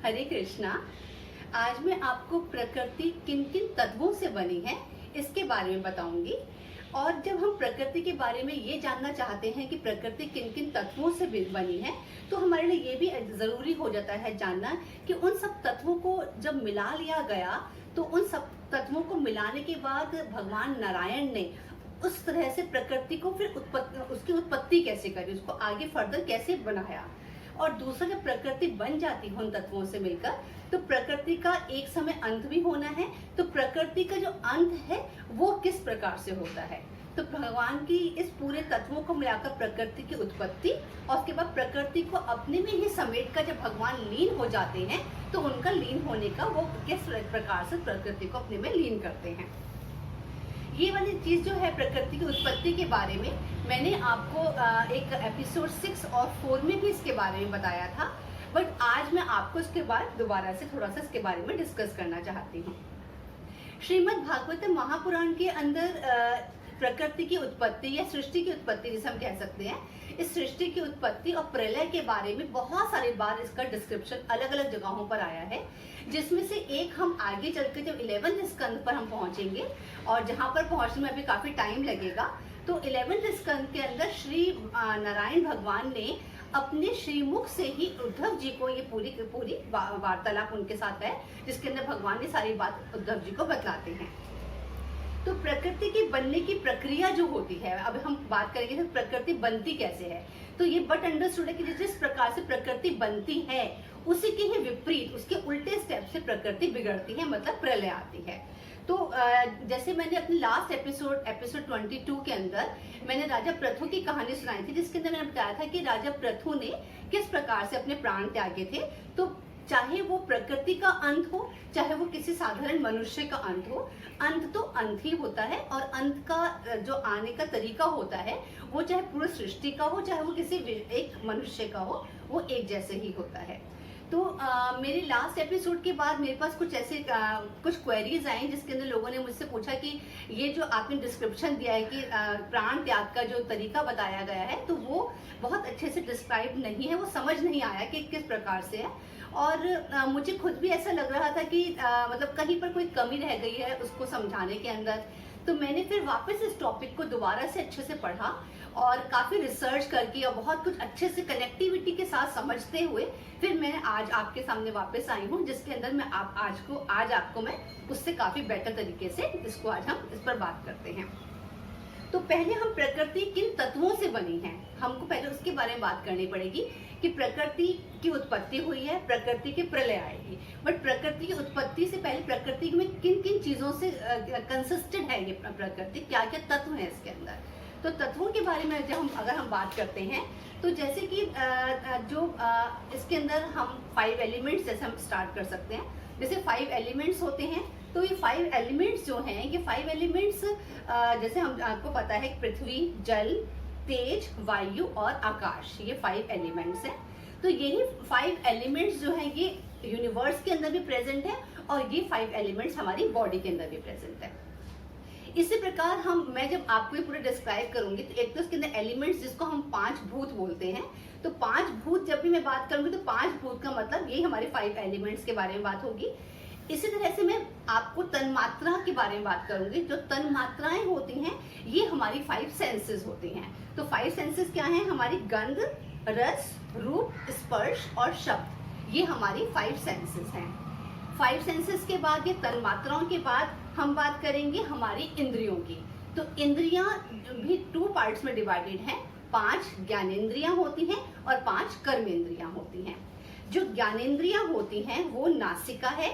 हरे कृष्णा। आज मैं आपको प्रकृति किन किन तत्वों से बनी है इसके बारे में बताऊंगी। और जब हम प्रकृति के बारे में ये जानना चाहते हैं कि प्रकृति किन किन तत्वों से बनी है, तो हमारे लिए ये भी जरूरी हो जाता है जानना कि उन सब तत्वों को जब मिला लिया गया तो उन सब तत्वों को मिलाने के बाद भगवान नारायण ने उस तरह से प्रकृति को फिर उसकी उत्पत्ति कैसे करी, उसको आगे फर्दर कैसे बनाया। और दूसरा, जब प्रकृति बन जाती है उन तत्वों से मिलकर, तो प्रकृति का एक समय अंत भी होना है। तो प्रकृति का जो अंत है वो किस प्रकार से होता है, तो भगवान की इस पूरे तत्वों को मिलाकर प्रकृति की उत्पत्ति और उसके बाद प्रकृति को अपने में ही समेट कर जब भगवान लीन हो जाते हैं तो उनका लीन होने का वो किस प्रकार से प्रकृति को अपने में लीन करते हैं। ये वाली चीज जो है प्रकृति की उत्पत्ति के बारे में मैंने आपको एक एपिसोड 6 और 4 में भी इसके बारे में बताया था, बट आज मैं आपको इसके बाद दोबारा से थोड़ा सा इसके बारे में डिस्कस करना चाहती हूँ। श्रीमद् भागवत महापुराण के अंदर प्रकृति की उत्पत्ति या सृष्टि की उत्पत्ति जिसे हम कह सकते हैं, इस सृष्टि की उत्पत्ति और प्रलय के बारे में बहुत सारी बार इसका डिस्क्रिप्शन अलग अलग जगहों पर आया है, जिसमें से एक हम आगे चलकर जब 11वें स्कंद पर हम पहुंचेंगे और जहां पर पहुंचने में अभी काफी टाइम लगेगा। तो 11वें स्कंद के अंदर श्री नारायण भगवान ने अपने श्रीमुख से ही उद्धव जी को ये पूरी वार्तालाप उनके साथ है, जिसके अंदर भगवान ये सारी बात उद्धव जी को बतलाते हैं। तो प्रकृति की बनने की प्रक्रिया जो होती है, अब हम बात करेंगे तो प्रकृति बनती कैसे है। तो ये बट अंडरस्टूड है कि जिस प्रकार से प्रकृति बनती है उसी के ही विपरीत, उसके उल्टे स्टेप से प्रकृति बिगड़ती है, मतलब प्रलय आती है। तो जैसे मैंने अपने लास्ट एपिसोड 22 के अंदर मैंने राजा प्रथु की कहानी सुनाई थी, जिसके अंदर मैंने बताया था कि राजा प्रथु ने किस प्रकार से अपने प्राण त्यागे थे। तो चाहे वो प्रकृति का अंत हो, चाहे वो किसी साधारण मनुष्य का अंत हो, अंत तो अंत ही होता है। और अंत का जो आने का तरीका होता है वो चाहे पूरी सृष्टि का हो, चाहे वो किसी एक मनुष्य का हो, वो एक जैसे ही होता है। तो मेरे लास्ट एपिसोड के बाद मेरे पास कुछ ऐसे कुछ क्वेरीज आई, जिसके अंदर लोगों ने मुझसे पूछा कि ये जो आपने डिस्क्रिप्शन दिया है कि प्राण त्याग का जो तरीका बताया गया है, तो वो बहुत अच्छे से डिस्क्राइब नहीं है, वो समझ नहीं आया कि किस प्रकार से है। और मुझे खुद भी ऐसा लग रहा था कि मतलब कहीं पर कोई कमी रह गई है उसको समझाने के अंदर। तो मैंने फिर वापस इस टॉपिक को दोबारा से अच्छे से पढ़ा और काफी रिसर्च करके और बहुत कुछ अच्छे से कनेक्टिविटी के साथ समझते हुए फिर मैं आज आपके सामने वापस आई हूँ, जिसके अंदर मैं आज आपको मैं उससे काफी बेटर तरीके से इसको आज हम इस पर बात करते हैं। तो पहले हम प्रकृति किन तत्वों से बनी है, हमको पहले उसके बारे में बात करनी पड़ेगी कि प्रकृति की उत्पत्ति हुई है, प्रकृति के प्रलय आएगी। बट प्रकृति की उत्पत्ति से पहले प्रकृति में किन किन चीजों से कंसिस्टेड है ये प्रकृति, क्या क्या तत्व है इसके अंदर। तो तत्वों के बारे में जब अगर हम बात करते हैं, तो जैसे कि इसके अंदर हम 5 एलिमेंट्स जैसे हम स्टार्ट कर सकते हैं। जैसे 5 एलिमेंट्स होते हैं, तो ये 5 एलिमेंट्स जो हैं, ये 5 एलिमेंट्स जैसे हम आपको पता है पृथ्वी, जल, तेज, वायु और आकाश, ये 5 एलिमेंट्स हैं। तो यही 5 एलिमेंट्स जो हैं ये यूनिवर्स के अंदर भी प्रेजेंट है और ये 5 एलिमेंट्स हमारी बॉडी के अंदर भी प्रेजेंट है। इसी प्रकार मैं जब आपको ये पूरा डिस्क्राइब करूंगी, तो एक तो इसके अंदर एलिमेंट्स जिसको हम 5 भूत बोलते हैं। तो 5 भूत जब भी मैं बात करूंगी तो 5 भूत का मतलब यही हमारे 5 एलिमेंट्स के बारे में बात होगी। इसी तरह से मैं आपको तन्मात्रा के बारे में बात करूंगी। जो तन्मात्राएं होती हैं ये हमारी 5 सेंसेस होती हैं। तो 5 सेंसेस क्या हैं, हमारी गंध, रस, रूप, स्पर्श और शब्द, ये हमारी 5 सेंसेस हैं। 5 सेंसेस के बाद, ये तन्मात्राओं के बाद हम बात करेंगे हमारी इंद्रियों की। तो इंद्रियां भी 2 पार्ट्स में डिवाइडेड हैं। 5 ज्ञानेंद्रियां होती हैं और 5 कर्मेंद्रियां होती हैं। जो ज्ञानेंद्रियां होती हैं वो नासिका है,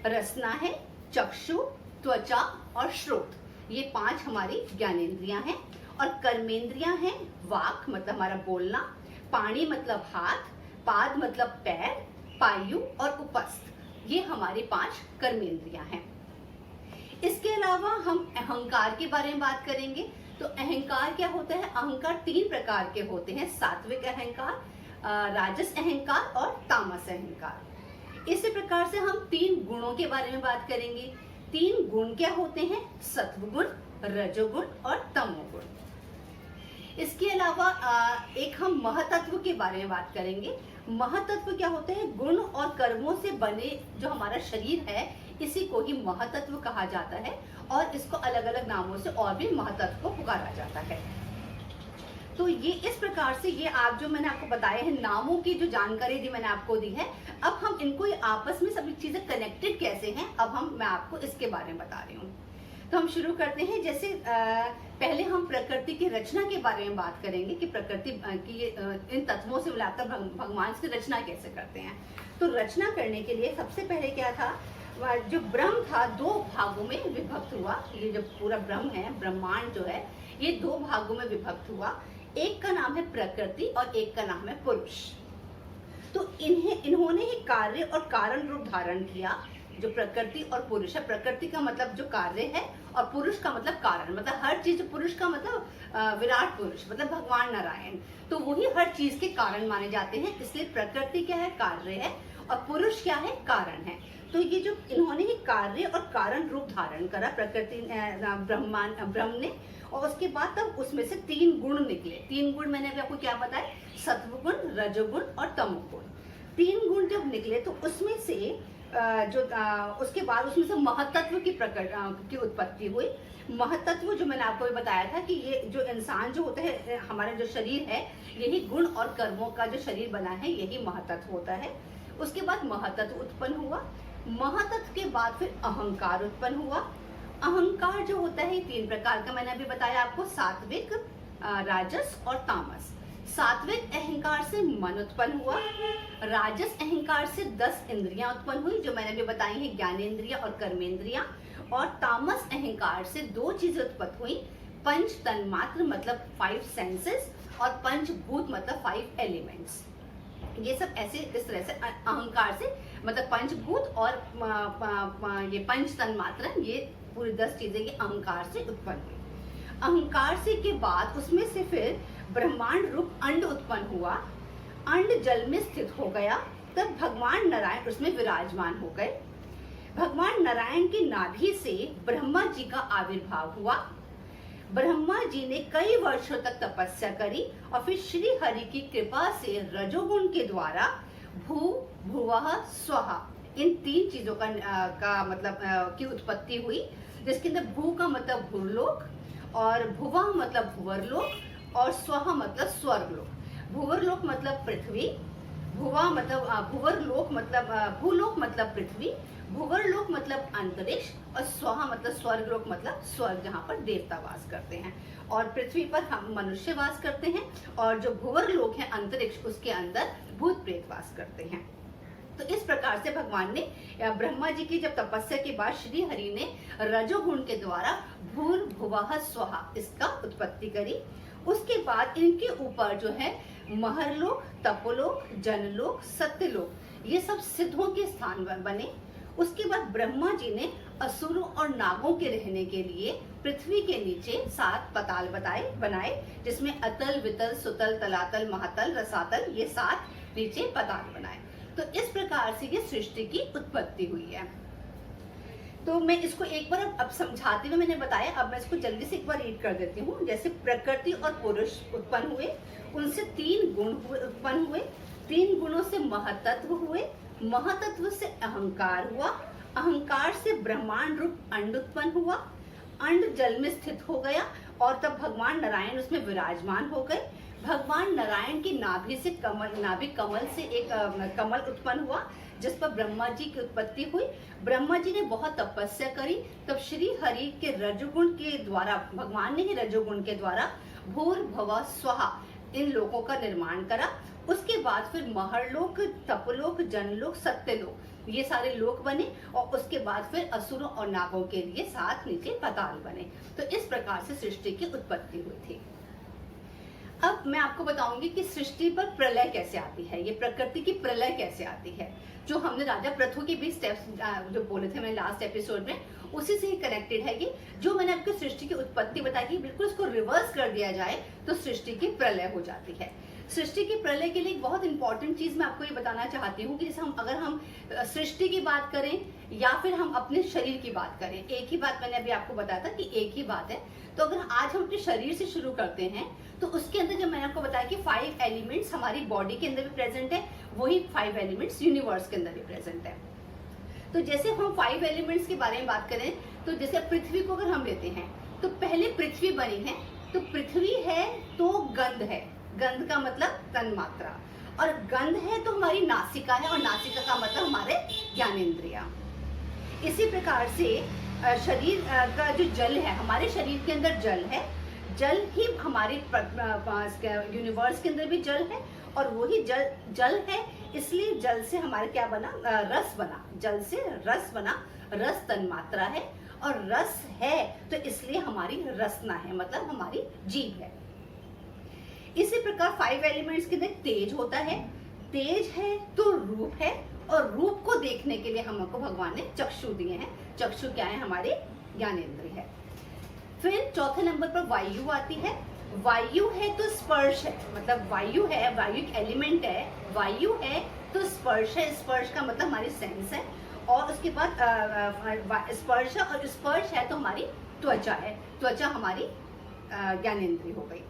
रसना है, चक्षु, त्वचा और श्रोत, ये 5 हमारी ज्ञानेंद्रियां हैं। और कर्मेंद्रियां हैं वाक मतलब हमारा बोलना, पाणी मतलब हाथ, पाद मतलब पैर, पायु और उपस्थ, ये हमारी 5 कर्मेंद्रियां हैं। इसके अलावा हम अहंकार के बारे में बात करेंगे। तो अहंकार क्या होता है, अहंकार 3 प्रकार के होते हैं, सात्विक अहंकार, राजस अहंकार और तामस अहंकार। इसी प्रकार से हम 3 गुणों के बारे में बात करेंगे। 3 गुण क्या होते हैं, सत्वगुण, रजोगुण और तमोगुण। इसके अलावा एक हम महतत्व के बारे में बात करेंगे। महातत्व क्या होते हैं? गुण और कर्मों से बने जो हमारा शरीर है, इसी को ही महातत्व कहा जाता है और इसको अलग अलग नामों से और भी महातत्व को पुकारा जाता है। तो ये इस प्रकार से ये आप जो मैंने आपको बताए हैं नामों की जो जानकारी दी मैंने आपको दी है, अब हम इनको आपस में सभी चीजें कनेक्टेड कैसे हैं, अब मैं आपको इसके बारे में बता रही हूँ। तो हम शुरू करते हैं। जैसे पहले हम प्रकृति की रचना के बारे में बात करेंगे कि प्रकृति की इन तत्वों से मिलाकर भगवान की रचना कैसे करते हैं। तो रचना करने के लिए सबसे पहले क्या था, जो ब्रह्म था 2 भागों में विभक्त हुआ। ये जो पूरा ब्रह्म है, ब्रह्मांड जो है, ये 2 भागों में विभक्त हुआ। एक का नाम है प्रकृति और एक का नाम है पुरुष। तो इन्होंने ही कार्य और कारण रूप धारण किया। जो प्रकृति और पुरुष है, प्रकृति का मतलब जो कार्य है और पुरुष का मतलब कारण, मतलब हर चीज। पुरुष का मतलब विराट पुरुष, मतलब भगवान नारायण, तो वही हर चीज के कारण माने जाते हैं। इसलिए प्रकृति क्या है? कार्य है, और पुरुष क्या है? कारण है। तो ये जो इन्होंने ही कार्य और कारण रूप धारण करा प्रकृति ब्रह्म ने, और उसके बाद तब उसमें से 3 गुण निकले। 3 गुण मैंने अभी आपको क्या बताया? सत्वगुण, रजोगुण और तमोगुण। 3 गुण जब निकले तो उसमें से उसके बाद उसमें से महतत्व की उत्पत्ति हुई। महतत्व जो मैंने आपको बताया था कि ये जो इंसान जो होता है, हमारा जो शरीर है, यही गुण और कर्मों का जो शरीर बना है, यही महतत्व होता है। उसके बाद महतत्व उत्पन्न हुआ। महतत्व के बाद फिर अहंकार उत्पन्न हुआ। अहंकार जो होता है 3 प्रकार का मैंने अभी बताया आपको, सात्विक, राजस और तामस। सात्विक अहंकार से मन उत्पन्न हुआ। राजस अहंकार से 10 इंद्रियां उत्पन्न हुई, जो मैंने अभी बताई हैं, ज्ञानेंद्रिया और कर्मेंद्रिया। और तामस अहंकार से 2 चीजें उत्पन्न हुई, पंच तन्मात्र मतलब 5 सेंसेस, और पंचभूत मतलब 5 एलिमेंट्स। ये सब ऐसे इस तरह से अहंकार से मतलब पंचभूत और ये पंच तन्मात्र, ये पूरी 10 चीजें ये अहंकार से उत्पन्न हुई। अहंकार से के बाद उसमें से फिर ब्रह्मांड रूप अंड उत्पन्न हुआ। अंड जल में स्थित हो गया, तब भगवान नारायण उसमें विराजमान हो गए। भगवान नारायण की नाभि से ब्रह्मा जी का आविर्भाव हुआ। ब्रह्मा जी ने कई वर्षों तक तपस्या करी और फिर श्री हरि की कृपा से रजोगुण के द्वारा भू, भुवः, स्वः, इन 3 चीजों का मतलब की उत्पत्ति हुई। जिसके अंदर भू का मतलब भूलोक, और भुवा मतलब भुवरलोक, और स्वः मतलब स्वर्गलोक। भुवरलोक मतलब पृथ्वी, भुवा मतलब भुवरलोक मतलब भूलोक मतलब पृथ्वी, भुवरलोक मतलब अंतरिक्ष, और स्वः मतलब स्वर्गलोक मतलब स्वर्ग, जहाँ पर देवता वास करते हैं। और पृथ्वी पर हम मनुष्य वास करते हैं, और जो भुवरलोक है अंतरिक्ष, उसके अंदर भूत प्रेत वास करते हैं। तो इस प्रकार से भगवान ने ब्रह्मा जी की जब तपस्या के बाद श्री हरि ने रजोगुण के द्वारा भूर्भुवः स्वः इसका उत्पत्ति करी। उसके बाद इनके ऊपर जो है महरलोक, तपोलोक, जनलोक, सत्यलोक, ये सब सिद्धों के स्थान बने। उसके बाद ब्रह्मा जी ने असुरों और नागों के रहने के लिए पृथ्वी के नीचे 7 पताल बनाए, जिसमें अतल, वितल, सुतल, तलातल, महातल, रसातल, ये 7 नीचे पताल बनाए। तो इस प्रकार से ये सृष्टि की उत्पत्ति हुई है। तो मैं इसको एक बार अब समझाते हुए मैंने बताया, अब मैं इसको जल्दी से एक बार रीड कर देती हूँ। जैसे प्रकृति और पुरुष उत्पन्न हुए, उनसे 3 गुण उत्पन्न हुए, 3 गुणों से महतत्व हुए, महतत्व से अहंकार हुआ, अहंकार से ब्रह्मांड रूप अंड उत्पन्न हुआ, अंड जल में स्थित हो गया, और तब भगवान नारायण उसमें विराजमान हो गए। भगवान नारायण की नाभि से नाभि कमल से एक कमल उत्पन्न हुआ, जिस पर ब्रह्मा जी की उत्पत्ति हुई। ब्रह्मा जी ने बहुत तपस्या करी, तब श्री हरि के रजोगुण के द्वारा, भगवान ने ही रजोगुण के द्वारा भूर्भुवः स्वः इन लोकों का निर्माण करा। उसके बाद फिर महरलोक, तपलोक, जनलोक, सत्यलोक, ये सारे लोक बने, और उसके बाद फिर असुरों और नागों के लिए 7 नीचे पताल बने। तो इस प्रकार से सृष्टि की उत्पत्ति हुई थी। अब मैं आपको बताऊंगी कि सृष्टि पर प्रलय कैसे आती है, ये प्रकृति की प्रलय कैसे आती है। जो हमने राजा पृथु के भी स्टेप्स जो बोले थे मैंने लास्ट एपिसोड में, उसी से ही कनेक्टेड है कि जो मैंने आपको सृष्टि की उत्पत्ति बताई, बिल्कुल उसको रिवर्स कर दिया जाए तो सृष्टि की प्रलय हो जाती है। सृष्टि की प्रलय के लिए एक बहुत इंपॉर्टेंट चीज मैं आपको ये बताना चाहती हूँ कि जैसे अगर हम सृष्टि की बात करें या फिर हम अपने शरीर की बात करें, एक ही बात मैंने अभी आपको बताया था कि एक ही बात है। तो अगर आज हम अपने शरीर से शुरू करते हैं तो उसके अंदर जब मैंने आपको बताया कि 5 एलिमेंट्स हमारी बॉडी के अंदर भी प्रेजेंट है, वही 5 एलिमेंट्स यूनिवर्स के अंदर भी प्रेजेंट है। तो जैसे हम 5 एलिमेंट्स के बारे में बात करें तो जैसे पृथ्वी को अगर हम लेते हैं तो पहले पृथ्वी बनी है, तो पृथ्वी है तो गंध है, गंध का मतलब तन्मात्रा, और गंध है तो हमारी नासिका है, और नासिका का मतलब हमारे ज्ञानेंद्रिया। इसी प्रकार से शरीर का जो जल है, हमारे शरीर के अंदर जल है, जल ही हमारे यूनिवर्स के अंदर भी जल है, और वही जल है, इसलिए जल से हमारे क्या बना, रस बना, जल से रस बना, रस तन्मात्रा है, और रस है तो इसलिए हमारी रसना है, मतलब हमारी जीभ है। इसी प्रकार 5 एलिमेंट्स के अंदर तेज होता है, तेज है तो रूप है, और रूप को देखने के लिए हमको भगवान ने चक्षु दिए हैं। चक्षु क्या है, हमारे ज्ञानेंद्रिय है। फिर चौथे नंबर पर वायु आती है। वायु है तो स्पर्श है, मतलब वायु है, वायु एक एलिमेंट है, वायु है तो स्पर्श है, स्पर्श का मतलब हमारी सेंस है, और उसके बाद स्पर्श, और स्पर्श है तो हमारी त्वचा है, त्वचा हमारी ज्ञानेंद्रिय हो गई।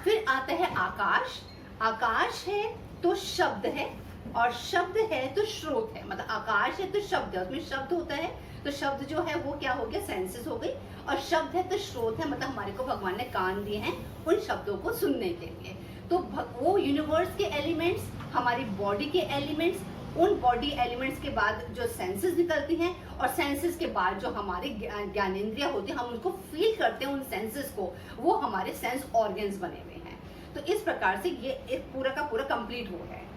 फिर आता है आकाश। आकाश है तो शब्द है, और शब्द है तो श्रोत है, मतलब आकाश है तो शब्द है, उसमें शब्द होता है, तो शब्द जो है वो क्या हो गया, सेंसेस हो गई, और शब्द है तो श्रोत है, मतलब हमारे को भगवान ने कान दिए हैं उन शब्दों को सुनने के लिए। तो वो यूनिवर्स के एलिमेंट्स, हमारी बॉडी के एलिमेंट्स, उन बॉडी एलिमेंट्स के बाद जो सेंसेस निकलती हैं, और सेंसेस के बाद जो हमारे ज्ञानेंद्रिय होते हैं, हम उनको फील करते हैं उन सेंसेस को, वो हमारे सेंस ऑर्गन्स बने हुए हैं। तो इस प्रकार से ये एक पूरा का पूरा कंप्लीट हो है।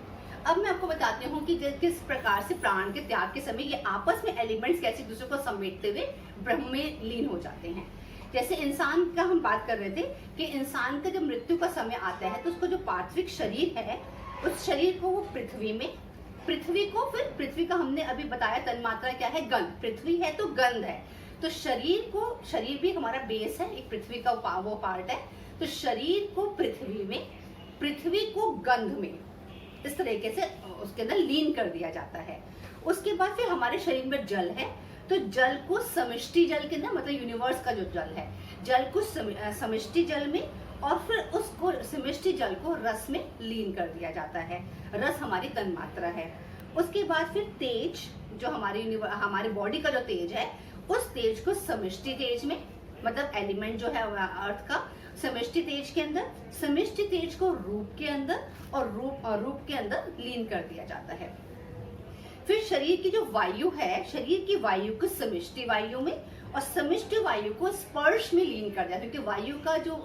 अब मैं आपको बताती हूँ कि किस प्रकार से प्राण के त्याग के समय ये आपस में एलिमेंट्स कैसे दूसरे को समेटते हुए ब्रह्म में लीन हो जाते हैं। जैसे इंसान का हम बात कर रहे थे कि इंसान का जब मृत्यु का समय आता है तो उसको जो पार्थिव शरीर है, उस शरीर को वो पृथ्वी में, पृथ्वी को, फिर पृथ्वी का हमने अभी बताया तन्मात्रा क्या है, गंध, पृथ्वी है तो गंध है, तो शरीर को, शरीर भी हमारा बेस है, एक पृथ्वी का वो पार्ट है, तो शरीर को पृथ्वी में, पृथ्वी को गंध में, इस तरीके से उसके अंदर लीन कर दिया जाता है। उसके बाद फिर हमारे शरीर में जल है, तो जल को समष्टि जल के अंदर, मतलब यूनिवर्स का जो जल है, जल को समष्टि जल में, और फिर उसको समष्टि जल को रस में लीन कर दिया जाता है। रस हमारी तन्मात्रा है। उसके बाद फिर तेज, जो हमारी बॉडी का जो तेज है, उस तेज को समष्टि तेज में, मतलब एलिमेंट जो है अर्थ का, समष्टि तेज के अंदर, समष्टि तेज को रूप के अंदर, और रूप के अंदर लीन कर दिया जाता है। फिर शरीर की जो वायु है, शरीर की वायु को समष्टि वायु में, और समष्टि वायु को स्पर्श में लीन कर दिया, क्योंकि वायु का जो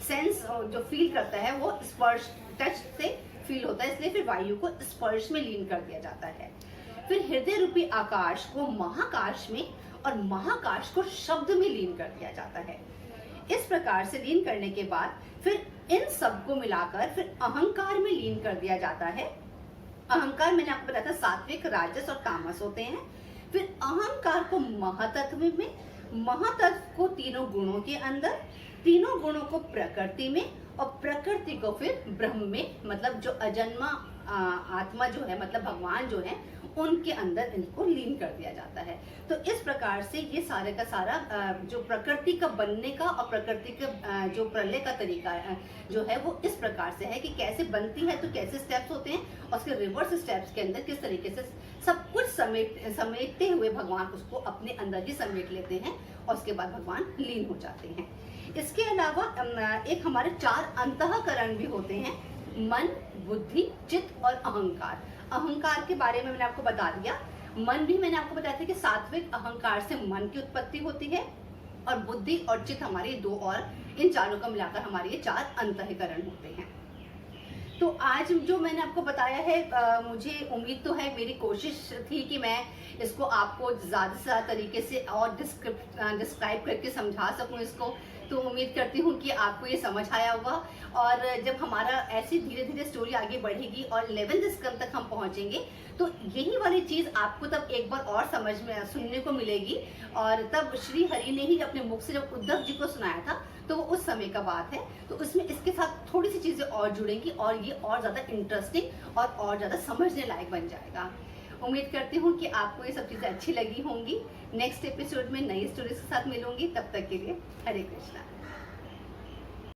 सेंस जो फील करता है वो स्पर्श, टच से फील होता है, इसलिए फिर वायु को स्पर्श में लीन कर दिया जाता है। फिर हृदय रूपी आकाश को महाकाश में, और महाकाश को शब्द में लीन कर दिया जाता है। इस प्रकार से लीन करने के बाद फिर इन सब को मिलाकर फिर अहंकार में लीन कर दिया जाता है। अहंकार मैंने आपको बताया था सात्विक, राजस और तामस होते हैं। फिर अहंकार को महातत्व में, महातत्व को तीनों गुणों के अंदर, तीनों गुणों को प्रकृति में, और प्रकृति को फिर ब्रह्म में, मतलब जो अजन्मा आत्मा जो है, मतलब भगवान जो है, उनके अंदर इनको लीन कर दिया जाता है। तो इस प्रकार से ये सारे का सारा जो प्रकृति का बनने का और प्रकृति का जो प्रलय का तरीका जो है वो इस प्रकार से है कि कैसे बनती है, तो कैसे स्टेप्स होते हैं, और उसके रिवर्स स्टेप्स के अंदर किस तरीके से सब कुछ समेटते हुए भगवान उसको अपने अंदर ही समेट लेते हैं, और उसके बाद भगवान लीन हो जाते हैं। इसके अलावा एक हमारे 4 अंतःकरण भी होते हैं, मन, बुद्धि, चित्त और अहंकार। अहंकार के बारे में मैंने आपको बता दिया। मन भी मैंने आपको बताया था कि सात्विक अहंकार से मन की उत्पत्ति होती है, और बुद्धि और चित्त हमारे 2, और इन चारों को मिलाकर हमारे ये 4 अंतःकरण होते हैं। तो आज जो मैंने आपको बताया है, मुझे उम्मीद तो है, मेरी कोशिश थी कि मैं इसको आपको ज़्यादा से ज़्यादा तरीके से और डिस्क्राइब करके समझा सकूं इसको, तो उम्मीद करती हूँ कि आपको ये समझ आया होगा। और जब हमारा ऐसी धीरे धीरे स्टोरी आगे बढ़ेगी और 11th स्कंद तक हम पहुंचेंगे तो यही वाली चीज आपको तब एक बार और समझ में सुनने को मिलेगी। और तब श्री हरि ने ही अपने मुख से जब उद्धव जी को सुनाया था तो वो उस समय का बात है, तो उसमें इसके साथ थोड़ी सी चीजें और जुड़ेंगी और ये और ज्यादा इंटरेस्टिंग और ज्यादा समझने लायक बन जाएगा। उम्मीद करती हूँ कि आपको ये सब चीजें अच्छी लगी होंगी। नेक्स्ट एपिसोड में नई स्टोरीज के साथ मिलूंगी, तब तक के लिए हरे कृष्णा।